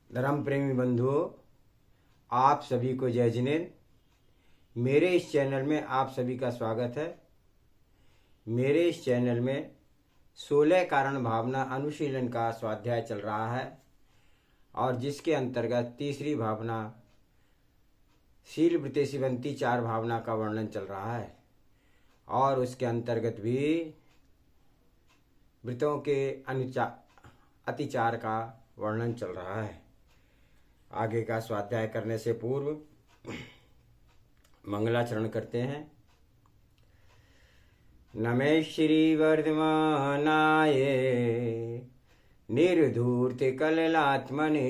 धर्म प्रेमी बंधुओं, आप सभी को जय जिनेन्द्र। मेरे इस चैनल में आप सभी का स्वागत है। मेरे इस चैनल में 16 कारण भावना अनुशीलन का स्वाध्याय चल रहा है और जिसके अंतर्गत तीसरी भावना शील वृत्ति शिवंती 4 भावना का वर्णन चल रहा है और उसके अंतर्गत भी वृत्तों के अतिचार का वर्णन चल रहा है। आगे का स्वाध्याय करने से पूर्व मंगलाचरण करते हैं। नमः श्री वर्धमानाय निर्धूर्ति कललात्मने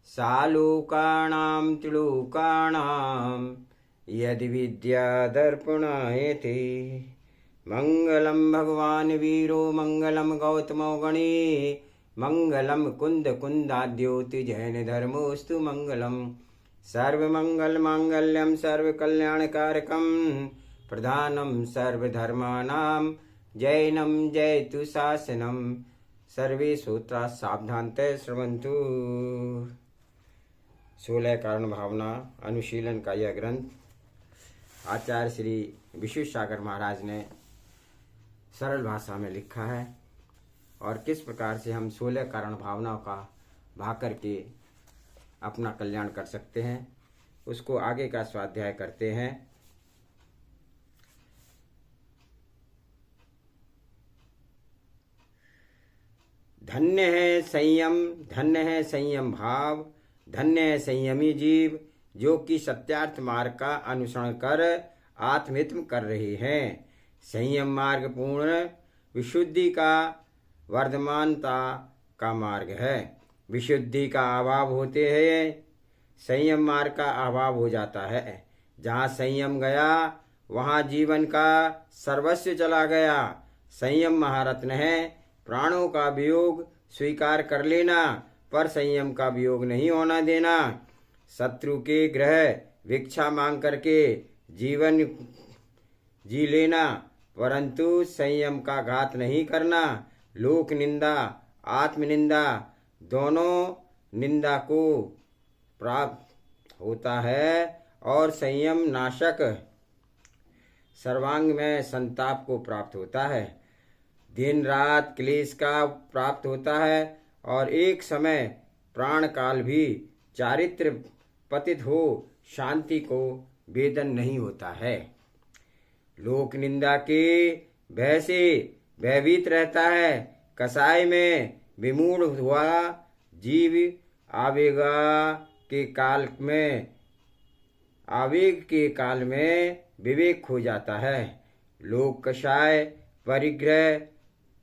सालोकाणां त्रिलोकाणां यदि विद्या दर्पणायते। मंगलम भगवान वीरो मंगलम गौतमो गणे मंगलम कुंद कुंदाद्योति जैन धर्मोस्तु मंगलम। सर्वमंगल मांगल्यम सर्वकल्याणकारकम प्रधानम सर्वधर्मानां जैनम जयतु शासनम। सर्वे सूत्रा सावधानतः श्रवन्तु। 16 कारण भावना अनुशीलन का यह ग्रंथ आचार्य श्री विश्वेश सागर महाराज ने सरल भाषा में लिखा है और किस प्रकार से हम 16 कारण भावनाओं का भाग करके अपना कल्याण कर सकते हैं उसको आगे का स्वाध्याय करते हैं। धन्य है संयम, धन्य है संयम भाव, धन्य है संयमी जीव जो कि सत्यार्थ मार्ग का अनुसरण कर आत्महित कर रहे हैं। संयम मार्ग पूर्ण विशुद्धि का वर्धमानता का मार्ग है। विशुद्धि का अभाव होते हैं संयम मार्ग का अभाव हो जाता है। जहाँ संयम गया वहाँ जीवन का सर्वस्व चला गया। संयम महारत्न है। प्राणों का वियोग स्वीकार कर लेना पर संयम का वियोग नहीं होना देना। शत्रु के ग्रह भिक्षा मांग करके जीवन जी लेना परंतु संयम का घात नहीं करना। लोक निंदा आत्मनिंदा दोनों निंदा को प्राप्त होता है और संयम नाशक सर्वांग में संताप को प्राप्त होता है। दिन रात क्लेश का प्राप्त होता है और एक समय प्राण काल भी चारित्र पतित हो शांति को वेदन नहीं होता है। लोक निंदा के भय से भयभीत रहता है। कसाय में विमूढ़ हुआ जीव आवेग के काल में विवेक खो जाता है। लोक कषाय परिग्रह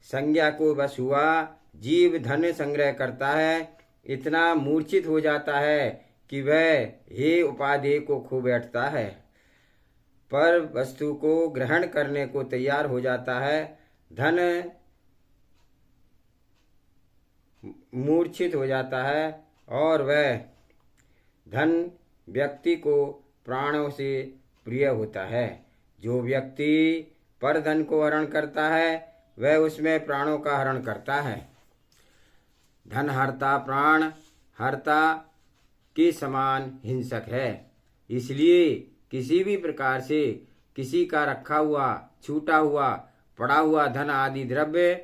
संज्ञा को बस हुआ जीव धन संग्रह करता है। इतना मूर्छित हो जाता है कि वह हे उपाधि को खो बैठता है पर वस्तु को ग्रहण करने को तैयार हो जाता है। धन मूर्छित हो जाता है और वह धन व्यक्ति को प्राणों से प्रिय होता है। जो व्यक्ति पर धन को हरण करता है वह उसमें प्राणों का हरण करता है। धन हरता प्राण हरता के समान हिंसक है। इसलिए किसी भी प्रकार से किसी का रखा हुआ छूटा हुआ पड़ा हुआ धन आदि द्रव्य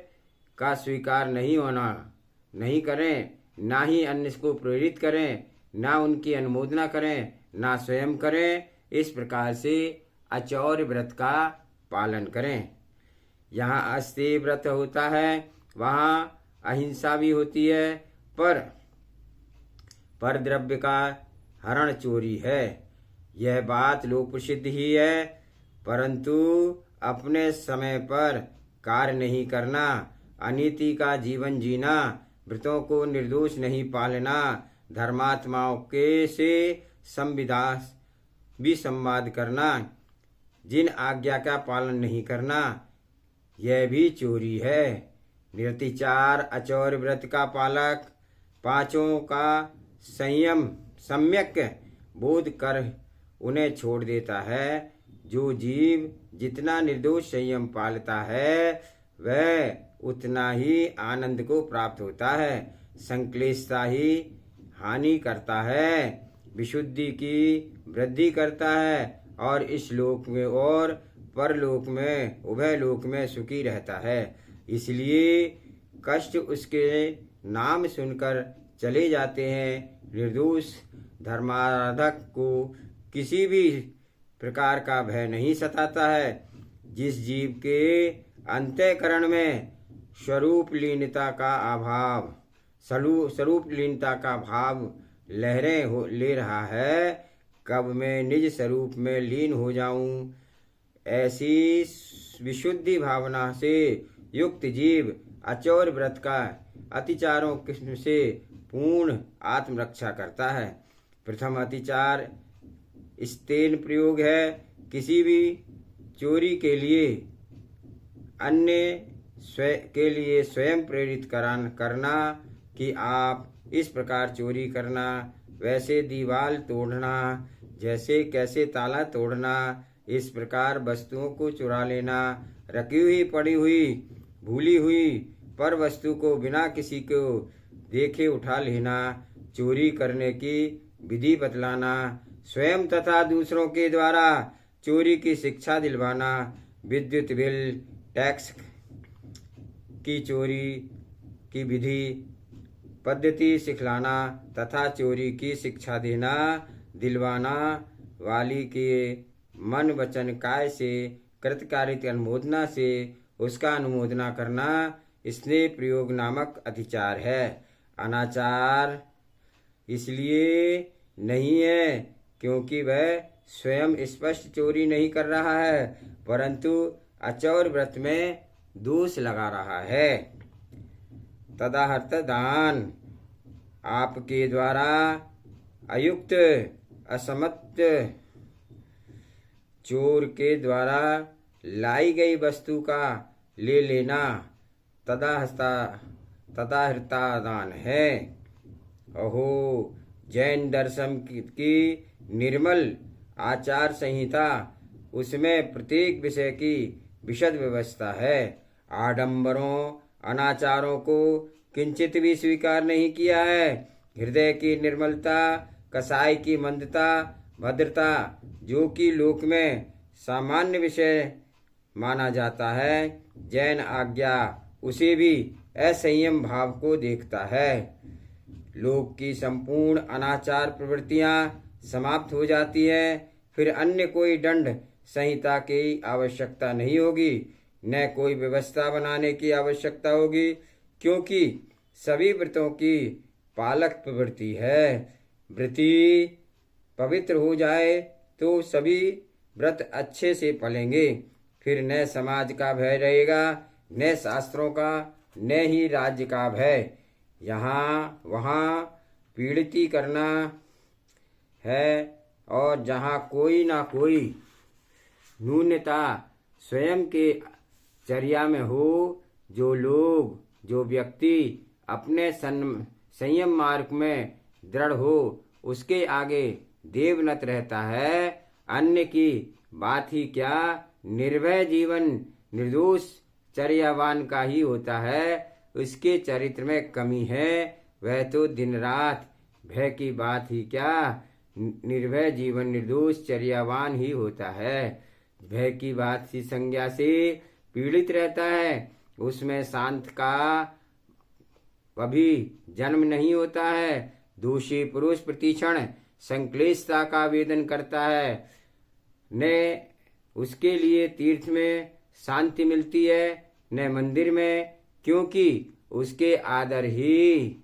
का स्वीकार नहीं करें, ना ही अन्य को प्रेरित करें, ना उनकी अनुमोदना करें, ना स्वयं करें। इस प्रकार से अचौर्य व्रत का पालन करें। यहाँ अस्तेय व्रत होता है वहाँ अहिंसा भी होती है पर द्रव्य का हरण चोरी है। यह बात लोक प्रसिद्ध ही है परंतु अपने समय पर कार्य नहीं करना, अनीति का जीवन जीना, व्रतों को निर्दोष नहीं पालना, धर्मात्माओं के से संवाद करना, जिन आज्ञा का पालन नहीं करना, यह भी चोरी है। निर्तिचार अचौर्य व्रत का पालक पांचों का सम्यक बोध कर उन्हें छोड़ देता है। जो जीव जितना निर्दोष संयम पालता है वह उतना ही आनंद को प्राप्त होता है। संक्लेशता ही हानि करता है, विशुद्धि की वृद्धि करता है और इस लोक में और परलोक में उभय लोक में सुखी रहता है। इसलिए कष्ट उसके नाम सुनकर चले जाते हैं। निर्दोष धर्माराधक को किसी भी प्रकार का भय नहीं सताता है। जिस जीव के अंतःकरण में स्वरूप लीनता का भाव लहरें ले रहा है, कब मैं निज स्वरूप में लीन हो जाऊं, ऐसी विशुद्धि भावना से युक्त जीव अचौर व्रत का अतिचारों से पूर्ण आत्मरक्षा करता है। प्रथम अतिचार स्तेन प्रयोग है। किसी भी चोरी के लिए अन्य के लिए स्वयं प्रेरित करना कि आप इस प्रकार चोरी करना, वैसे दीवार तोड़ना, जैसे कैसे ताला तोड़ना, इस प्रकार वस्तुओं को चुरा लेना, रखी हुई पड़ी हुई भूली हुई पर वस्तु को बिना किसी को देखे उठा लेना, चोरी करने की विधि बतलाना, स्वयं तथा दूसरों के द्वारा चोरी की शिक्षा दिलवाना, विद्युत बिल टैक्स की चोरी की विधि पद्धति सिखलाना तथा चोरी की शिक्षा देना, दिलवाना, वाली के मन वचन काय से कृतकार्य अनुमोदना से उसका अनुमोदना करना स्नेह प्रयोग नामक अतिचार है। अनाचार इसलिए नहीं है क्योंकि वह स्वयं स्पष्ट चोरी नहीं कर रहा है, परंतु अचौर व्रत में दोष लगा रहा है। तदाहर्त दान आपके द्वारा अयुक्त असमत चोर के द्वारा लाई गई वस्तु का ले लेना तदाहृता दान है। अहो, जैन दर्शन की निर्मल आचार संहिता, उसमें प्रत्येक विषय की विशद व्यवस्था है। आडंबरों अनाचारों को किंचित भी स्वीकार नहीं किया है। हृदय की निर्मलता, कसाई की मंदता, भद्रता, जो कि लोक में सामान्य विषय माना जाता है, जैन आज्ञा उसे भी असंयम भाव को देखता है। लोक की संपूर्ण अनाचार प्रवृत्तियां समाप्त हो जाती है, फिर अन्य कोई दंड संहिता की आवश्यकता नहीं होगी, न कोई व्यवस्था बनाने की आवश्यकता होगी, क्योंकि सभी व्रतों की पालक प्रवृत्ति है। वृत्ति पवित्र हो जाए तो सभी व्रत अच्छे से फलेंगे। फिर न समाज का भय रहेगा, न शास्त्रों का, न ही राज्य का भय। यहाँ वहाँ पीड़िती करना है, और जहाँ कोई ना कोई न्यूनता स्वयं के चर्या में हो, जो व्यक्ति अपने संयम मार्ग में दृढ़ हो, उसके आगे देवनत रहता है। अन्य की बात ही क्या, निर्भय जीवन निर्दोष चर्यावान का ही होता है। उसके चरित्र में कमी है, वह तो दिन रात भय की बात ही क्या, निर्भय जीवन निर्दोष चर्यावान ही होता है। भय की बात की संज्ञा से पीड़ित रहता है, उसमें शांत का कभी जन्म नहीं होता है। दोषी पुरुष प्रतिक्षण संक्लेशता का वेदन करता है, न उसके लिए तीर्थ में शांति मिलती है न मंदिर में, क्योंकि उसके आदर ही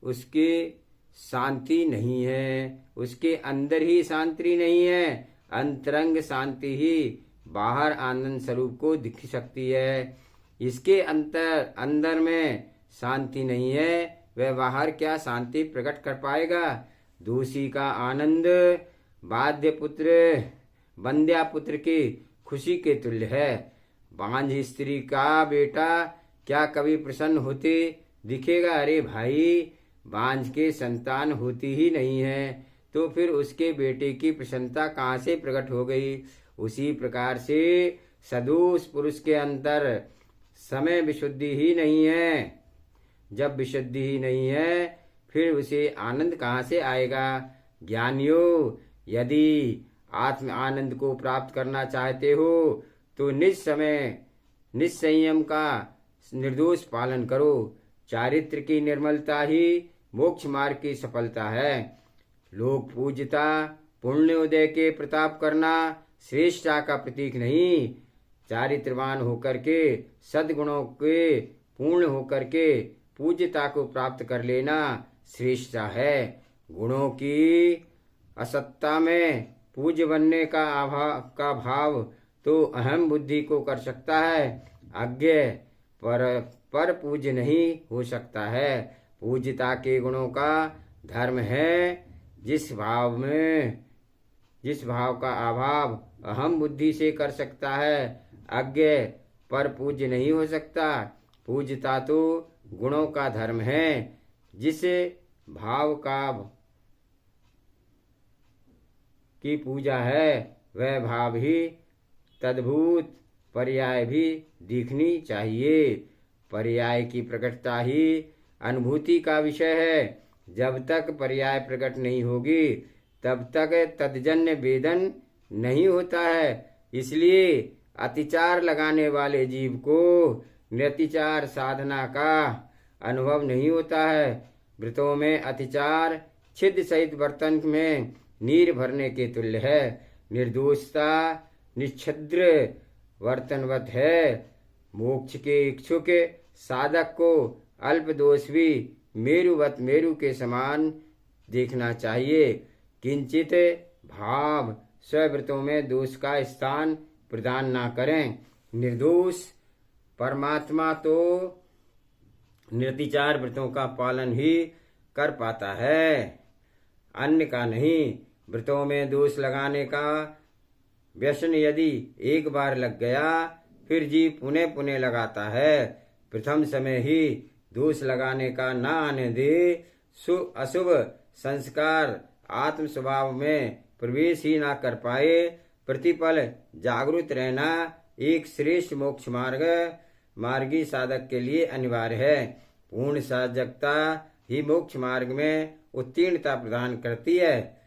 उसके शांति नहीं है, उसके अंदर ही शांति नहीं है। अंतरंग शांति ही बाहर आनंद स्वरूप को दिख सकती है। इसके अंदर में शांति नहीं है, वह बाहर क्या शांति प्रकट कर पाएगा। दोषी का आनंद बंध्या पुत्र की खुशी के तुल्य है। बांझ स्त्री का बेटा क्या कभी प्रसन्न होते दिखेगा? अरे भाई, बांझ के संतान होती ही नहीं है, तो फिर उसके बेटे की प्रसन्नता कहाँ से प्रकट हो गई? उसी प्रकार से सदोष पुरुष के अंदर समय विशुद्धि ही नहीं है। जब विशुद्धि ही नहीं है, फिर उसे आनंद कहाँ से आएगा। ज्ञानियों, यदि आत्म आनंद को प्राप्त करना चाहते हो तो निस्संयम का निर्दोष पालन करो। चारित्र की निर्मलता ही मोक्ष मार्ग की सफलता है। लोक पूज्यता, पुण्योदय के प्रताप करना श्रेष्ठता का प्रतीक नहीं। चारित्रवान होकर के, सद्गुणों के पूर्ण होकर के पूज्यता को प्राप्त कर लेना श्रेष्ठता है। गुणों की असत्ता में पूज्य बनने का भाव तो अहम बुद्धि को कर सकता है, अज्ञ पर पूज्य नहीं हो सकता है। पूज्यता के गुणों का धर्म है जिस भाव का अभाव अहम बुद्धि से कर सकता है, अज्ञ पर पूज्य नहीं हो सकता। पूज्यता तो गुणों का धर्म है, जिस भाव की पूजा है वह भाव ही तद्भूत पर्याय भी दिखनी चाहिए। पर्याय की प्रकटता ही अनुभूति का विषय है। जब तक पर्याय प्रकट नहीं होगी तब तक तद्जन्य वेदन नहीं होता है। इसलिए अतिचार लगाने वाले जीव को निरतिचार साधना का अनुभव नहीं होता है। व्रतों में अतिचार छिद्र सहित बर्तन में नीर भरने के तुल्य है। निर्दोषता निच्छद्र वर्तनवत है। मोक्ष के इच्छुक साधक को अल्प दोष भी मेरुवत मेरु के समान देखना चाहिए। किंचित भाव स्वव्रतों में दोष का स्थान प्रदान ना करें। निर्दोष परमात्मा तो निर्तिचार व्रतों का पालन ही कर पाता है, अन्य का नहीं। व्रतों में दोष लगाने का व्यसन यदि एक बार लग गया फिर जीव पुनः पुनः लगाता है। प्रथम समय ही दोष लगाने का न आने दे। अशुभ संस्कार आत्म स्वभाव में प्रवेश ही ना कर पाए। प्रतिपल जागरूक रहना एक श्रेष्ठ मोक्ष मार्गी साधक के लिए अनिवार्य है। पूर्ण सजगता ही मोक्ष मार्ग में उत्तीर्णता प्रदान करती है।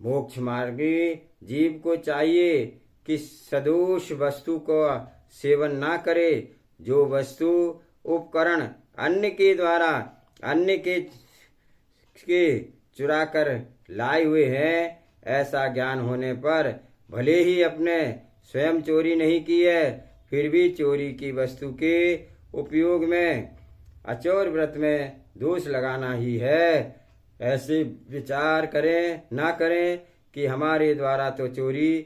मोक्ष मार्गी जीव को चाहिए कि सदोष वस्तु को सेवन ना करे। जो वस्तु उपकरण अन्य के द्वारा अन्य के चुरा कर लाए हुए हैं, ऐसा ज्ञान होने पर भले ही अपने स्वयं चोरी नहीं की है, फिर भी चोरी की वस्तु के उपयोग में अचौर व्रत में दोष लगाना ही है। ऐसे विचार करें ना करें कि हमारे द्वारा तो चोरी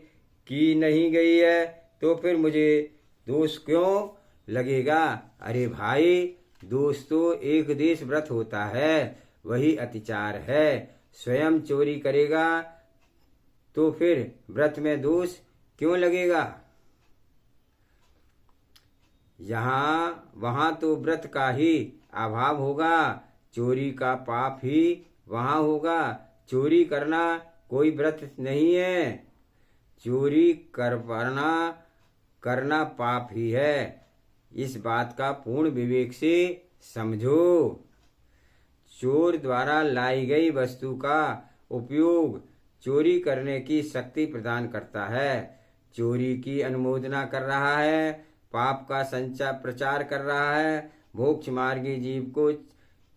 की नहीं गई है तो फिर मुझे दोष क्यों लगेगा। अरे भाई, दोष तो एक देश व्रत होता है, वही अतिचार है। स्वयं चोरी करेगा तो फिर व्रत में दोष क्यों लगेगा। वहां तो व्रत का ही अभाव होगा, चोरी का पाप ही वहां होगा। चोरी करना कोई व्रत नहीं है, चोरी करना पाप ही है। इस बात का पूर्ण विवेक से समझो। चोर द्वारा लाई गई वस्तु का उपयोग चोरी करने की शक्ति प्रदान करता है। चोरी की अनुमोदना कर रहा है, पाप का प्रचार कर रहा है। मोक्ष मार्गी जीव को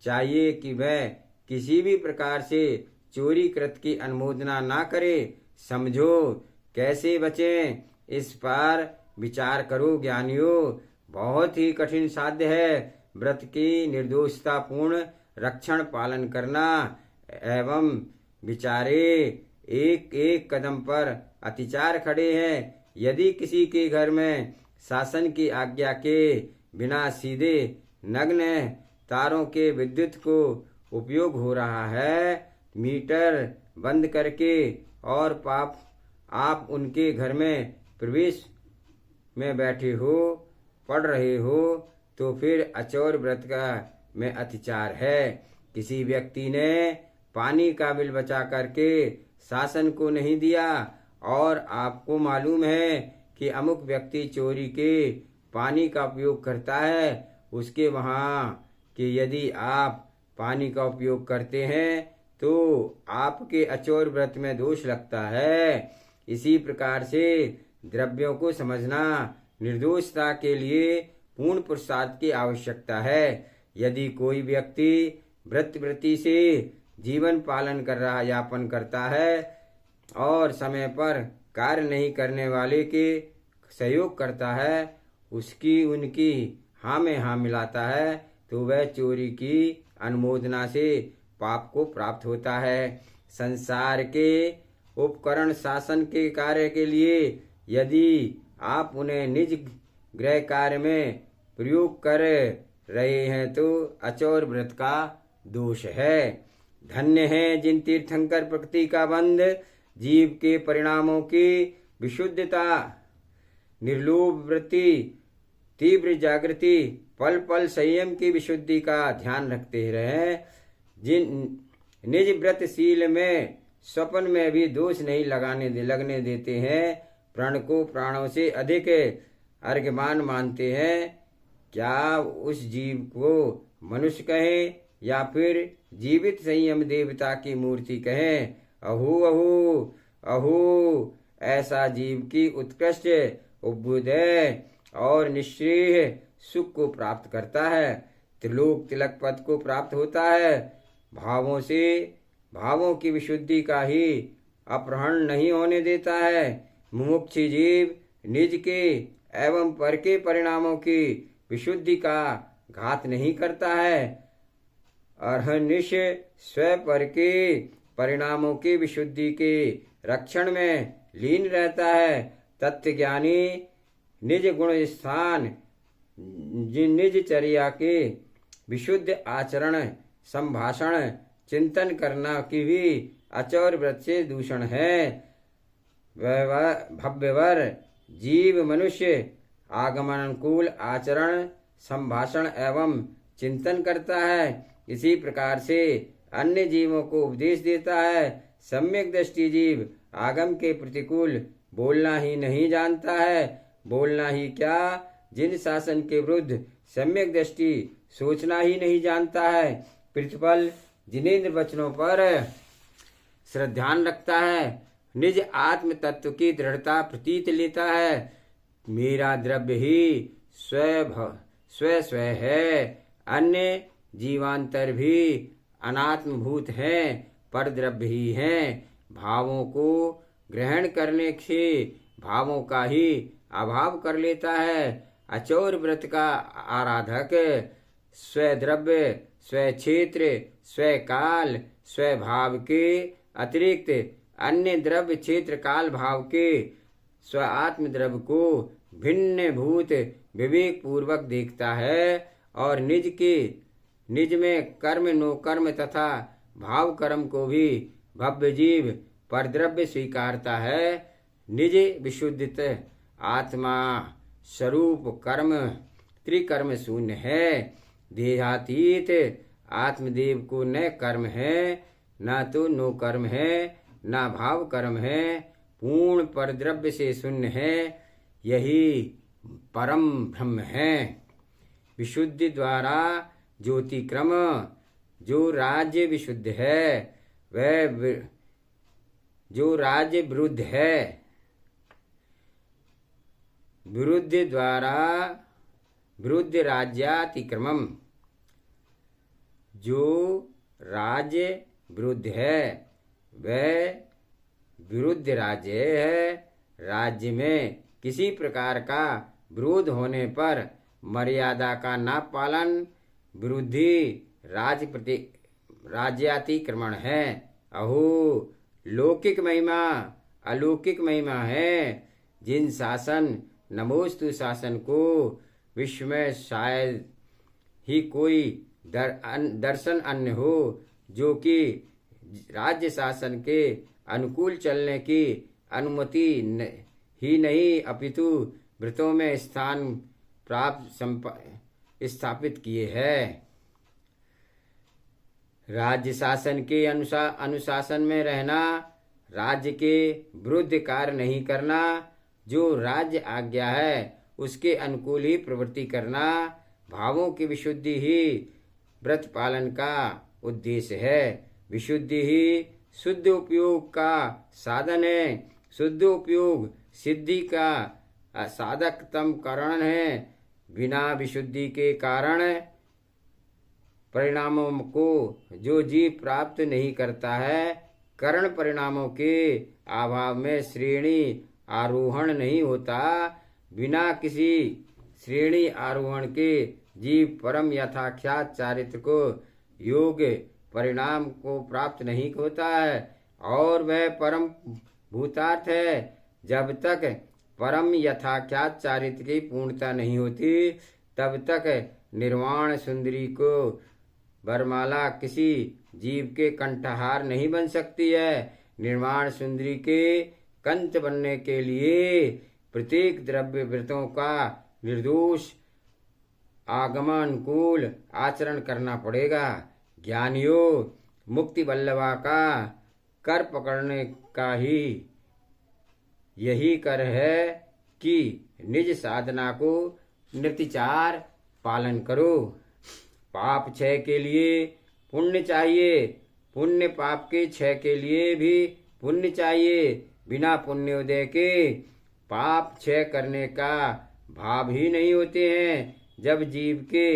चाहिए कि वह किसी भी प्रकार से चोरी कृत की अनुमोदना ना करे। समझो कैसे बचें, इस पर विचार करो ज्ञानियों। बहुत ही कठिन साध्य है व्रत की निर्दोषता पूर्ण रक्षण पालन करना। एवं विचारे एक एक कदम पर अतिचार खड़े हैं। यदि किसी के घर में शासन की आज्ञा के बिना सीधे नग्न तारों के विद्युत को उपयोग हो रहा है, मीटर बंद करके, और आप उनके घर में प्रवेश में बैठे हो, पढ़ रहे हो, तो फिर अचौर व्रत में अतिचार है। किसी व्यक्ति ने पानी का बिल बचा करके शासन को नहीं दिया और आपको मालूम है कि अमुक व्यक्ति चोरी के पानी का उपयोग करता है, उसके वहाँ कि यदि आप पानी का उपयोग करते हैं तो आपके अचोर व्रत में दोष लगता है। इसी प्रकार से द्रव्यों को समझना निर्दोषता के लिए पूर्ण पुरुषार्थ की आवश्यकता है। यदि कोई व्यक्ति व्रतवृत्ति से जीवन पालन कर रहा यापन करता है और समय पर कार्य नहीं करने वाले के सहयोग करता है, उसकी उनकी हाँ में हाँ मिलाता है, तो वह चोरी की अनुमोदना से पाप को प्राप्त होता है। संसार के उपकरण शासन के कार्य के लिए यदि आप उन्हें निज गृह कार्य में प्रयोग कर रहे हैं तो अचौर व्रत का दोष है। धन्य है जिन तीर्थंकर प्रकृति का बंध, जीव के परिणामों की विशुद्धता, निर्लोभ वृत्ति, तीव्र जागृति, पल पल संयम की विशुद्धि का ध्यान रखते रहे, जिन निज व्रतशील में स्वप्न में भी दोष नहीं लगने देते हैं, प्राण को प्राणों से अधिक अर्घ्यमान मानते हैं। क्या उस जीव को मनुष्य कहें या फिर जीवित संयम देवता की मूर्ति कहें? अहो अहो अहो, ऐसा जीव की उत्कृष्ट उद्बुद्ध और निश्चय सुख को प्राप्त करता है, त्रिलोक तिलक पद को प्राप्त होता है। भावों से भावों की विशुद्धि का ही अपहरण नहीं होने देता है। मुमुक्ष जीव निज के एवं पर के परिणामों की विशुद्धि का घात नहीं करता है। अहर्निश स्व पर के परिणामों की विशुद्धि के रक्षण में लीन रहता है। तत्वज्ञानी निज गुण स्थान निज चर्या के विशुद्ध आचरण संभाषण चिंतन करना की भी अचौर व्रत से दूषण है। भव्यवर जीव मनुष्य आगमन अनुकूल आचरण संभाषण एवं चिंतन करता है, इसी प्रकार से अन्य जीवों को उपदेश देता है। सम्यक दृष्टि जीव आगम के प्रतिकूल बोलना ही नहीं जानता है। बोलना ही क्या, जिन शासन के विरुद्ध सम्यक दृष्टि सोचना ही नहीं जानता है। प्रतिफल जिनेंद्र वचनों पर श्रद्धान रखता है, निज आत्म तत्व की दृढ़ता प्रतीत लेता है। मेरा द्रव्य ही स्व है, अन्य जीवांतर भी अनात्मभूत हैं, पर द्रव्य ही हैं। भावों को ग्रहण करने से भावों का ही अभाव कर लेता है। अचौर व्रत का आराधक स्वद्रव्य, स्वक्षेत्र, स्वकाल, स्वभाव के अतिरिक्त अन्य द्रव्य क्षेत्र काल भाव के स्व आत्म द्रव्य को भिन्न भूत विवेक पूर्वक देखता है और निज में कर्म नो कर्म तथा भाव कर्म को भी भव्य जीव पर द्रव्य स्वीकारता है। निज विशुद्धित आत्मा स्वरूप कर्म त्रिकर्म शून्य है। देहातीत आत्मदेव को न कर्म है, न तो नो कर्म है, न भाव कर्म है, पूर्ण पर द्रव्य से शून्य है। यही परम ब्रह्म है। विशुद्धि द्वारा ज्योति क्रम जो राज्य विशुद्ध है, वह जो राज्य विरुद्ध है, विरुद्ध द्वारा विरुद्ध राज्यातिक्रमम, जो राज्य विरुद्ध है वह विरुद्ध राज्य है। राज्य में किसी प्रकार का विरोध होने पर मर्यादा का न पालन विरुद्धि राज्यातिक्रमण है। अहो, लौकिक महिमा अलौकिक महिमा है। जिन शासन नमोस्तु शासन को विश्व में शायद ही कोई दर्शन अन्य हो, जो कि राज्य शासन के अनुकूल चलने की अनुमति ही नहीं अपितु व्रतों में स्थान प्राप्त स्थापित किए हैं। राज्य शासन के अनुशासन में रहना, राज्य के विरुद्ध कार्य नहीं करना, जो राज्य आज्ञा है उसके अनुकूल ही प्रवृत्ति करना, भावों की विशुद्धि ही व्रत पालन का उद्देश्य है। विशुद्धि ही शुद्ध उपयोग का साधन है। शुद्ध उपयोग सिद्धि का साधकतम कारण है। बिना विशुद्धि के कारण परिणामों को जो जीव प्राप्त नहीं करता है, करण परिणामों के अभाव में श्रेणी आरोहण नहीं होता। बिना किसी श्रेणी आरोहण के जीव परम यथाख्यात चारित्र को योग्य परिणाम को प्राप्त नहीं होता है और वह परम भूतार्थ है। जब तक परम यथाख्यात चारित्र की पूर्णता नहीं होती, तब तक निर्वाण सुंदरी को वरमाला किसी जीव के कंठहार नहीं बन सकती है। निर्वाण सुंदरी के कंठ बनने के लिए प्रत्येक द्रव्य व्रतों का निर्दोष आगमनानुकूल आचरण करना पड़ेगा। ज्ञानियों, मुक्ति वल्लभा का कर पकड़ने का ही यही कर है कि निज साधना को निर्विचार पालन करो। पाप क्षय के लिए पुण्य चाहिए, पुण्य पाप के क्षय के लिए भी पुण्य चाहिए। बिना पुण्योदय के पाप क्षय करने का भाव ही नहीं होते हैं। जब जीव के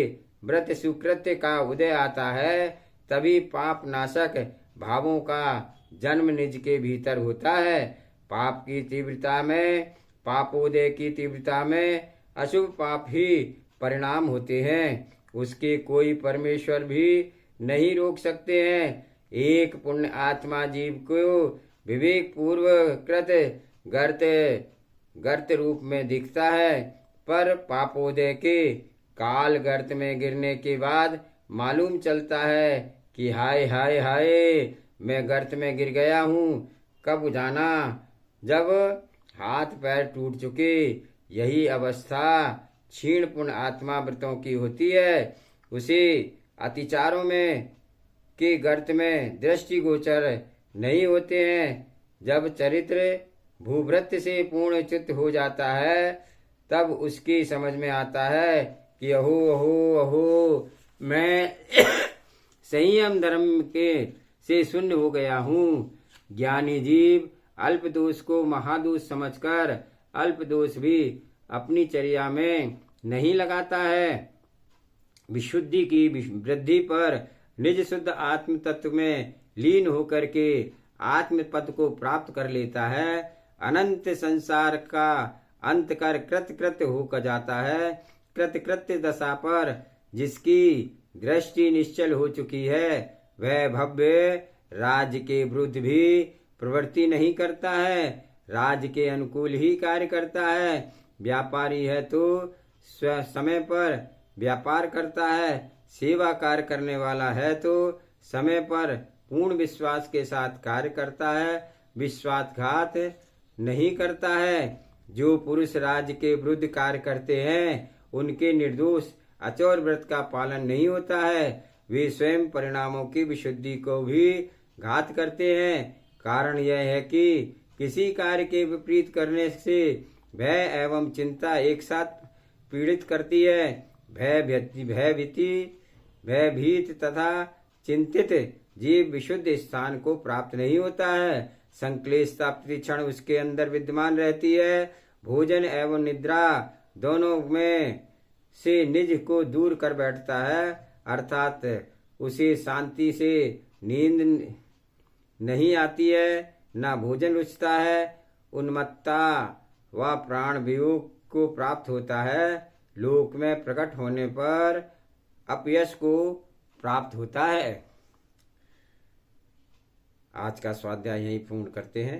व्रत सुकृत्य का उदय आता है, तभी पाप नाशक भावों का जन्म निज के भीतर होता है। पाप की तीव्रता में, पापोदय की तीव्रता में अशुभ पाप ही परिणाम होते हैं। उसके कोई परमेश्वर भी नहीं रोक सकते हैं। एक पुण्य आत्मा जीव को विवेक पूर्वक कृत गर्त रूप में दिखता है, पर पापोदय के काल गर्त में गिरने के बाद मालूम चलता है कि हाय हाय हाय, मैं गर्त में गिर गया हूँ। कब जाना जब हाथ पैर टूट चुके। यही अवस्था क्षीण पुण्य आत्मा व्रतों की होती है। उसे अतिचारों में के गर्त में दृष्टि गोचर नहीं होते हैं। जब चरित्र भूव्रत से पूर्ण चित्त हो जाता है, तब उसकी समझ में आता है कि अहो अहो अहो, मैं संयम धर्म के से शून्य हो गया हूँ। ज्ञानी जीव अल्प दोष को महादोष समझकर अल्प दोष भी अपनी चर्या में नहीं लगाता है। विशुद्धि की वृद्धि पर निज शुद्ध आत्म तत्व में लीन होकर के आत्म पद को प्राप्त कर लेता है। अनंत संसार का अंत कर कृतकृत्य होकर जाता है। कृतकृत्य दशा पर जिसकी दृष्टि निश्चल हो चुकी है, वह भव्य राज्य के विरुद्ध भी प्रवृत्ति नहीं करता है, राज्य के अनुकूल ही कार्य करता है। व्यापारी है तो समय पर व्यापार करता है, सेवा कार्य करने वाला है तो समय पर पूर्ण विश्वास के साथ कार्य करता है, विश्वासघात नहीं करता है। जो पुरुष राज्य के विरुद्ध कार्य करते हैं, उनके निर्दोष अचौर व्रत का पालन नहीं होता है। वे स्वयं परिणामों की विशुद्धि को भी घात करते हैं। कारण यह है कि किसी कार्य के विपरीत करने से भय एवं चिंता एक साथ पीड़ित करती है। भयभीत तथा चिंतित जीव विशुद्ध स्थान को प्राप्त नहीं होता है। संक्लेशता प्रतिक्षण उसके अंदर विद्यमान रहती है। भोजन एवं निद्रा दोनों में से निज को दूर कर बैठता है, अर्थात उसे शांति से नींद नहीं आती है, न भोजन रुचता है। उन्मत्ता व प्राण वियोग को प्राप्त होता है। लोक में प्रकट होने पर अपयश को प्राप्त होता है। आज का स्वाध्याय यहीं पूर्ण करते हैं।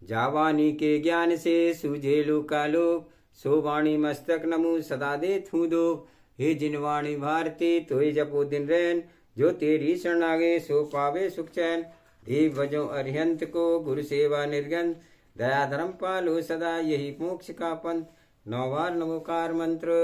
जावानी के ज्ञान से सूझे लोकालोक, सो वाणी मस्तक नमु सदा दे थूदो। हे जिनवाणी भारती तोय जपो दिन रैन, जो तेरी शरणागे सो पावे सुख चैन। देव भजो अरिहंत को गुरु सेवा निर्गंध, दया धर्म पालो सदा यही मोक्ष का पंथ। 9 बार नमोकार मंत्र।